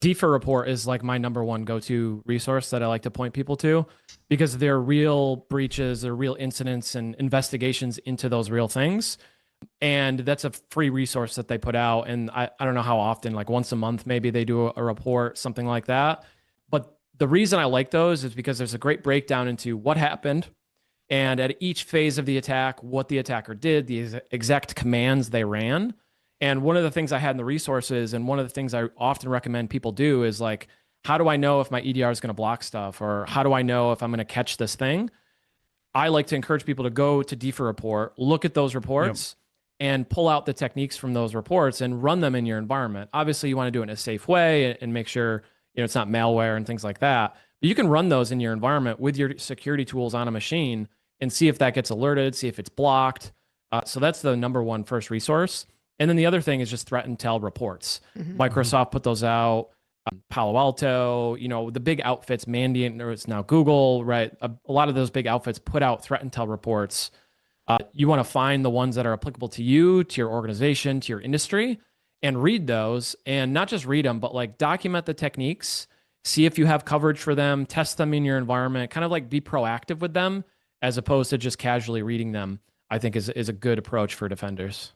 DFIR Report is like my number one go-to resource that I like to point people to because they're real breaches, they're real incidents and investigations into those real things. And that's a free resource that they put out. And I don't know how often, like once a month, maybe they do a report, something like that. But the reason I like those is because there's a great breakdown into what happened and at each phase of the attack, what the attacker did, the exact commands they ran. And one of the things I had in the resources, and one of the things I often recommend people do is like, how do I know if my EDR is going to block stuff? Or how do I know if I'm going to catch this thing? I like to encourage people to go to DFIR Report, look at those reports, and pull out the techniques from those reports and run them in your environment. Obviously, you want to do it in a safe way and make sure it's not malware and things like that. But you can run those in your environment with your security tools on a machine and see if that gets alerted, see if it's blocked. So that's the number one first resource. And then the other thing is just threat intel reports. Microsoft put those out. Palo Alto, the big outfits, Mandiant, or it's now Google, right? A lot of those big outfits put out threat intel reports. You want to find the ones that are applicable to you, to your organization, to your industry, and read those. And not just read them, but like document the techniques, see if you have coverage for them, test them in your environment, kind of like be proactive with them as opposed to just casually reading them, I think is a good approach for defenders.